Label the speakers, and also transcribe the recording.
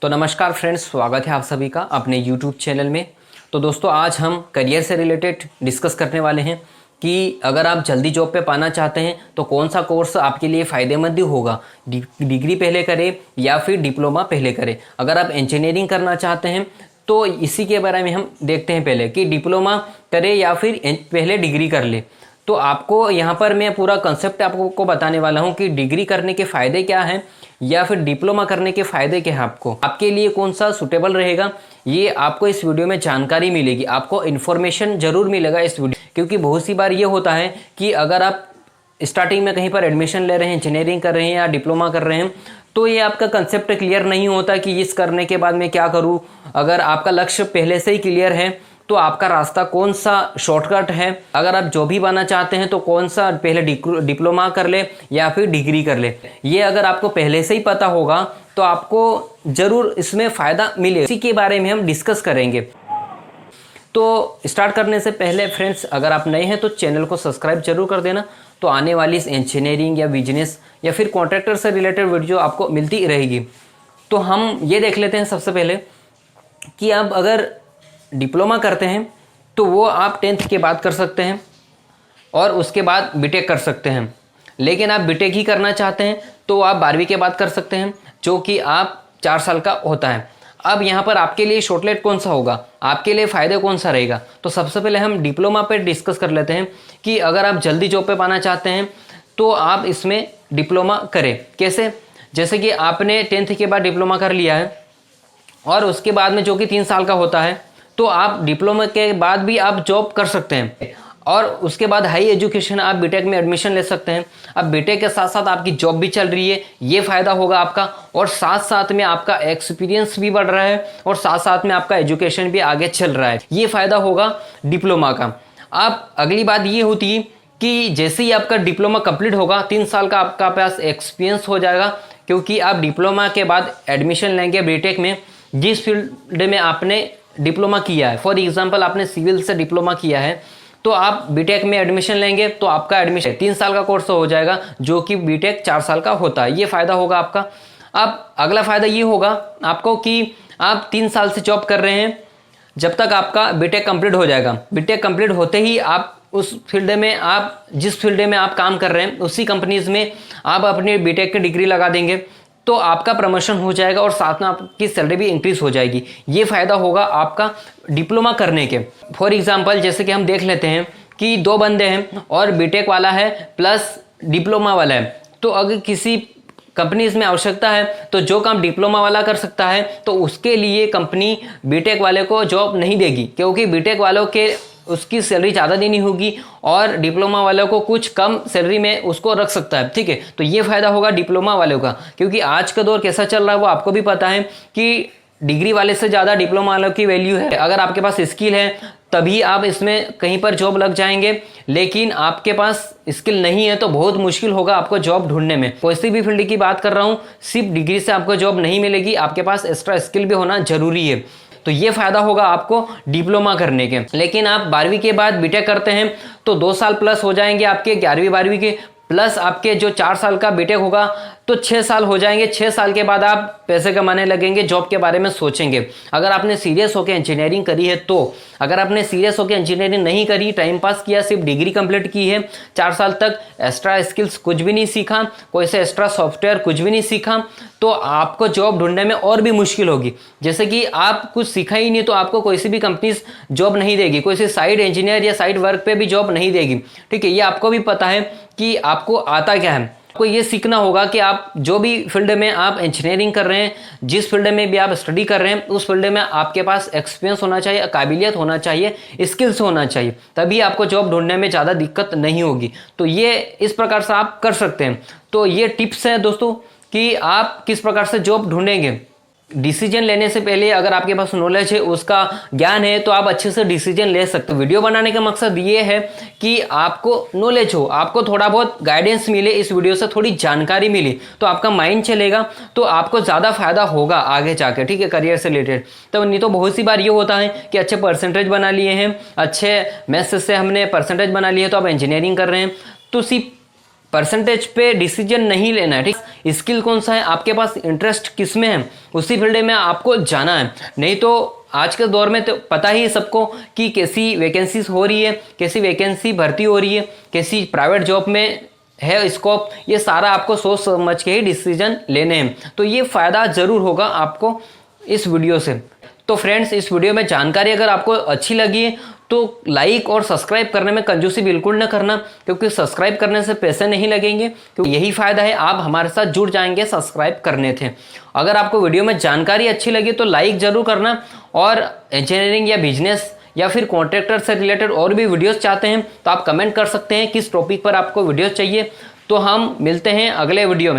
Speaker 1: तो नमस्कार फ्रेंड्स, स्वागत है आप सभी का अपने यूट्यूब चैनल में। तो दोस्तों, आज हम करियर से रिलेटेड डिस्कस करने वाले हैं कि अगर आप जल्दी जॉब पे पाना चाहते हैं तो कौन सा कोर्स आपके लिए फ़ायदेमंद होगा। डिग्री पहले करें या फिर डिप्लोमा पहले करें। अगर आप इंजीनियरिंग करना चाहते हैं तो इसी के बारे में हम देखते हैं पहले कि डिप्लोमा करें या फिर पहले डिग्री कर ले। तो आपको यहाँ पर मैं पूरा कंसेप्ट आपको बताने वाला हूँ कि डिग्री करने के फ़ायदे क्या हैं या फिर डिप्लोमा करने के फ़ायदे क्या हैं। आपके लिए कौन सा सूटेबल रहेगा, ये आपको इस वीडियो में जानकारी मिलेगी। आपको इन्फॉर्मेशन ज़रूर मिलेगा इस वीडियो, क्योंकि बहुत सी बार ये होता है कि अगर आप स्टार्टिंग में कहीं पर एडमिशन ले रहे हैं, इंजीनियरिंग कर रहे हैं या डिप्लोमा कर रहे हैं, तो ये आपका कंसेप्ट क्लियर नहीं होता कि इस करने के बाद मैं क्या करूँ। अगर आपका लक्ष्य पहले से ही क्लियर है तो आपका रास्ता कौन सा शॉर्टकट है। अगर आप जो भी बनना चाहते हैं तो कौन सा पहले डिप्लोमा कर ले या फिर डिग्री कर ले, ये अगर आपको पहले से ही पता होगा तो आपको ज़रूर इसमें फ़ायदा मिले। इसी के बारे में हम डिस्कस करेंगे। तो स्टार्ट करने से पहले फ्रेंड्स, अगर आप नए हैं तो चैनल को सब्सक्राइब जरूर कर देना। तो आने वाली इस इंजीनियरिंग या बिजनेस या फिर कॉन्ट्रैक्टर से रिलेटेड वीडियो आपको मिलती रहेगी। तो हम ये देख लेते हैं सबसे पहले कि आप अगर डिप्लोमा करते हैं तो वो आप 10th के बाद कर सकते हैं और उसके बाद बीटेक कर सकते हैं। लेकिन आप बीटेक ही करना चाहते हैं तो आप 12वीं के बाद कर सकते हैं, जो कि आप 4 साल का होता है। अब यहाँ पर आपके लिए शॉर्टकट कौन सा होगा, आपके लिए फ़ायदे कौन सा रहेगा। तो सबसे पहले हम डिप्लोमा पे डिस्कस कर लेते हैं कि अगर आप जल्दी जॉब पे पाना चाहते हैं तो आप इसमें डिप्लोमा करें। कैसे? जैसे कि आपने 10th के बाद डिप्लोमा कर लिया है और उसके बाद में जो कि 3 साल का होता है, तो आप डिप्लोमा के बाद भी आप जॉब कर सकते हैं और उसके बाद हाई एजुकेशन आप बीटेक में एडमिशन ले सकते हैं। अब बीटेक के साथ साथ आपकी जॉब भी चल रही है, ये फ़ायदा होगा आपका, और साथ साथ में आपका एक्सपीरियंस भी बढ़ रहा है और साथ साथ में आपका एजुकेशन भी आगे चल रहा है। ये फ़ायदा होगा डिप्लोमा का। अब अगली बात ये होती है कि जैसे ही आपका डिप्लोमा कंप्लीट होगा, 3 साल का आपका पास एक्सपीरियंस हो जाएगा, क्योंकि आप डिप्लोमा के बाद एडमिशन लेंगे बीटेक में जिस फील्ड में आपने डिप्लोमा किया है। फॉर एग्जांपल आपने सिविल से डिप्लोमा किया है तो आप बीटेक में एडमिशन लेंगे तो आपका एडमिशन 3 साल का कोर्स हो जाएगा, जो कि बीटेक 4 साल का होता है। ये फ़ायदा होगा आपका। अब अगला फ़ायदा ये होगा आपको कि आप 3 साल से जॉब कर रहे हैं, जब तक आपका बीटेक कंप्लीट हो जाएगा। बीटेक कंप्लीट होते ही आप उस फील्ड में, आप जिस फील्ड में आप काम कर रहे हैं उसी कंपनीज में आप अपनी बीटेक की डिग्री लगा देंगे तो आपका प्रमोशन हो जाएगा और साथ में आपकी सैलरी भी इंक्रीज हो जाएगी। ये फ़ायदा होगा आपका डिप्लोमा करने के। फॉर एग्जांपल जैसे कि हम देख लेते हैं कि 2 बंदे हैं और बीटेक वाला है प्लस डिप्लोमा वाला है, तो अगर किसी कंपनीज में आवश्यकता है तो जो काम डिप्लोमा वाला कर सकता है तो उसके लिए कंपनी बीटेक वाले को जॉब नहीं देगी, क्योंकि बीटेक वालों के उसकी सैलरी ज़्यादा देनी होगी और डिप्लोमा वालों को कुछ कम सैलरी में उसको रख सकता है। ठीक है, तो ये फ़ायदा होगा डिप्लोमा वालों का, क्योंकि आज का दौर कैसा चल रहा है वो आपको भी पता है कि डिग्री वाले से ज़्यादा डिप्लोमा वालों की वैल्यू है। अगर आपके पास स्किल है तभी आप इसमें कहीं पर जॉब लग जाएंगे, लेकिन आपके पास स्किल नहीं है तो बहुत मुश्किल होगा आपको जॉब ढूंढने में। कोई भी फील्ड की बात कर रहा हूँ, सिर्फ डिग्री से आपको जॉब नहीं मिलेगी, आपके पास एक्स्ट्रा स्किल भी होना जरूरी है। तो ये फ़ायदा होगा आपको डिप्लोमा करने के। लेकिन आप 12वीं के बाद बीटेक करते हैं तो 2 साल प्लस हो जाएंगे आपके 11वीं 12वीं के, प्लस आपके जो 4 साल का बीटेक होगा तो 6 साल हो जाएंगे। 6 साल के बाद आप पैसे कमाने लगेंगे, जॉब के बारे में सोचेंगे। अगर आपने सीरियस होकर इंजीनियरिंग करी है तो, अगर आपने सीरियस होकर इंजीनियरिंग नहीं करी, टाइम पास किया, सिर्फ डिग्री कंप्लीट की है, 4 साल तक एक्स्ट्रा स्किल्स कुछ भी नहीं सीखा, कोई से एक्स्ट्रा सॉफ्टवेयर कुछ भी नहीं सीखा, तो आपको जॉब ढूंढने में और भी मुश्किल होगी। जैसे कि आप कुछ सीखा ही नहीं तो आपको कोई सी भी कंपनी जॉब नहीं देगी, कोई सी साइड इंजीनियर या साइड वर्क पे भी जॉब नहीं देगी। ठीक है, ये आपको भी पता है कि आपको आता क्या है। आपको ये सीखना होगा कि आप जो भी फील्ड में आप इंजीनियरिंग कर रहे हैं, जिस फील्ड में भी आप स्टडी कर रहे हैं, उस फील्ड में आपके पास एक्सपीरियंस होना चाहिए, काबिलियत होना चाहिए, स्किल्स होना चाहिए, तभी आपको जॉब ढूंढने में ज़्यादा दिक्कत नहीं होगी। तो ये इस प्रकार से आप कर सकते हैं। तो ये टिप्स हैं दोस्तों कि आप किस प्रकार से जॉब ढूंढेंगे। डिसीजन लेने से पहले अगर आपके पास नॉलेज है, उसका ज्ञान है, तो आप अच्छे से डिसीजन ले सकते हो। वीडियो बनाने का मकसद ये है कि आपको नॉलेज हो, आपको थोड़ा बहुत गाइडेंस मिले, इस वीडियो से थोड़ी जानकारी मिली तो आपका माइंड चलेगा, तो आपको ज़्यादा फायदा होगा आगे जाके। ठीक है, करियर से रिलेटेड। तो नहीं तो बहुत सी बार ये होता है कि अच्छे परसेंटेज बना लिए हैं, अच्छे मैथ्स से हमने परसेंटेज बना लिए, तो आप इंजीनियरिंग कर रहे हैं तो सिर्फ परसेंटेज पे डिसीजन नहीं लेना है, ठीक। स्किल कौन सा है, आपके पास इंटरेस्ट किस में है, उसी फील्ड में आपको जाना है। नहीं तो आज के दौर में तो पता ही है सबको कि कैसी वैकेंसीज हो रही है, कैसी वैकेंसी भर्ती हो रही है, कैसी प्राइवेट जॉब में है स्कोप, ये सारा आपको सोच समझ के ही डिसीजन लेने हैं। तो ये फ़ायदा ज़रूर होगा आपको इस वीडियो से। तो फ्रेंड्स, इस वीडियो में जानकारी अगर आपको अच्छी लगी है तो लाइक और सब्सक्राइब करने में कंजूसी बिल्कुल ना करना, क्योंकि सब्सक्राइब करने से पैसे नहीं लगेंगे, क्योंकि यही फ़ायदा है, आप हमारे साथ जुड़ जाएंगे सब्सक्राइब करने थे। अगर आपको वीडियो में जानकारी अच्छी लगी तो लाइक ज़रूर करना, और इंजीनियरिंग या बिजनेस या फिर कॉन्ट्रैक्टर से रिलेटेड और भी वीडियोस चाहते हैं तो आप कमेंट कर सकते हैं किस टॉपिक पर आपको वीडियोस चाहिए। तो हम मिलते हैं अगले वीडियो में।